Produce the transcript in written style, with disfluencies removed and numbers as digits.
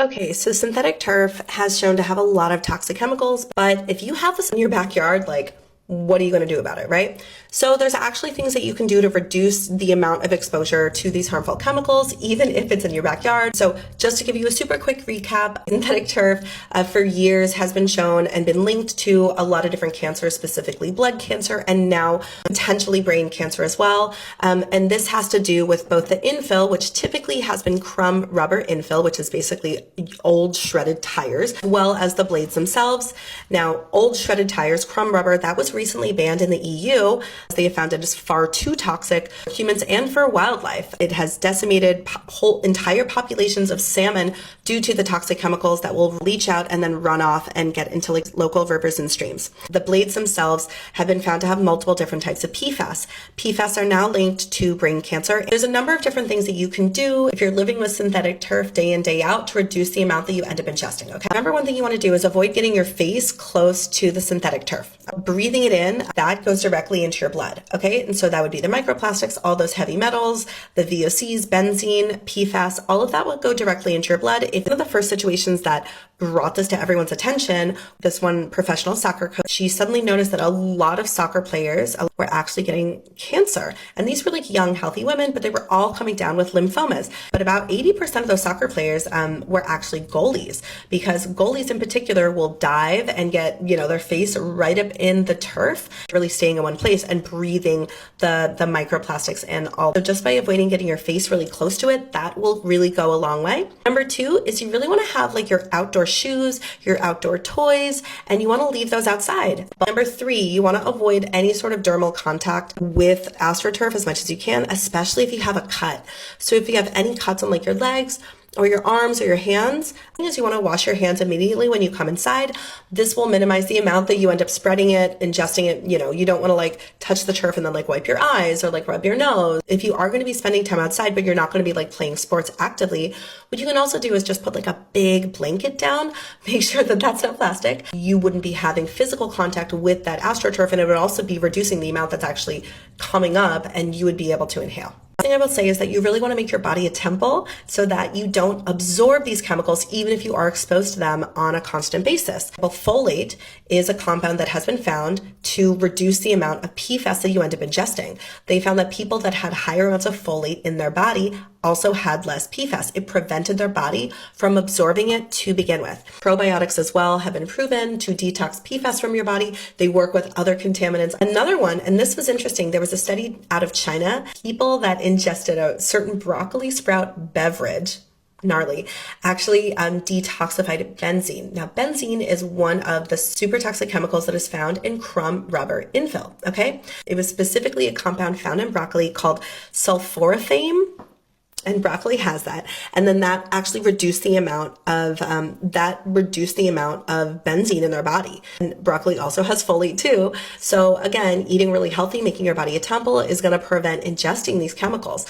Okay, so synthetic turf has shown to have a lot of toxic chemicals, but if you have this in your backyard, like, what are you going to do about it, right? So there's actually things that you can do to reduce the amount of exposure to these harmful chemicals, even if it's in your backyard. So just to give you a super quick recap, synthetic turf for years has been shown and been linked to a lot of different cancers, specifically blood cancer, and now potentially brain cancer as well. And this has to do with both the infill, which typically has been crumb rubber infill, which is basically old shredded tires, as well as the blades themselves. Now, old shredded tires, crumb rubber, that was recently banned in the EU. They have found it is far too toxic for humans and for wildlife. It has decimated whole entire populations of salmon due to the toxic chemicals that will leach out and then run off and get into like local rivers and streams. The blades themselves have been found to have multiple different types of PFAS. PFAS are now linked to brain cancer. There's a number of different things that you can do if you're living with synthetic turf day in, day out to reduce the amount that you end up ingesting, okay? Number one thing you want to do is avoid getting your face close to the synthetic turf. Breathing it in, that goes directly into your blood, okay? And so that would be the microplastics, all those heavy metals, the VOCs, benzene, PFAS, all of that would go directly into your blood. It's one of the first situations that brought this to everyone's attention. This one professional soccer coach, she suddenly noticed that a lot of soccer players were actually getting cancer. And these were like young, healthy women, but they were all coming down with lymphomas. But about 80% of those soccer players were actually goalies, because goalies in particular will dive and get, their face right up in the turf, really staying in one place and breathing the microplastics and all. So just by avoiding getting your face really close to it, that will really go a long way. Number two is you really want to have like your outdoor shoes, your outdoor toys, and you want to leave those outside. Number three, you want to avoid any sort of dermal contact with AstroTurf as much as you can, especially if you have a cut. So if you have any cuts on like your legs or your arms or your hands, you want to wash your hands immediately when you come inside. This will minimize the amount that you end up spreading it, ingesting it. You don't want to like touch the turf and then like wipe your eyes or like rub your nose. If you are going to be spending time outside, but you're not going to be like playing sports actively, what you can also do is just put like a big blanket down, make sure that that's not plastic. You wouldn't be having physical contact with that AstroTurf, and it would also be reducing the amount that's actually coming up and you would be able to inhale. The thing I will say is that you really want to make your body a temple so that you don't absorb these chemicals even if you are exposed to them on a constant basis. Well, folate is a compound that has been found to reduce the amount of PFAS that you end up ingesting. They found that people that had higher amounts of folate in their body also had less PFAS. It prevented their body from absorbing it to begin with. Probiotics as well have been proven to detox PFAS from your body. They work with other contaminants. Another one, and this was interesting, there was a study out of China, people that ingested a certain broccoli sprout beverage, gnarly, actually detoxified benzene. Now, benzene is one of the super toxic chemicals that is found in crumb rubber infill, okay? It was specifically a compound found in broccoli called sulforaphane, and broccoli has that. And then that actually reduced the amount of benzene in their body. And broccoli also has folate too. So again, eating really healthy, making your body a temple is going to prevent ingesting these chemicals.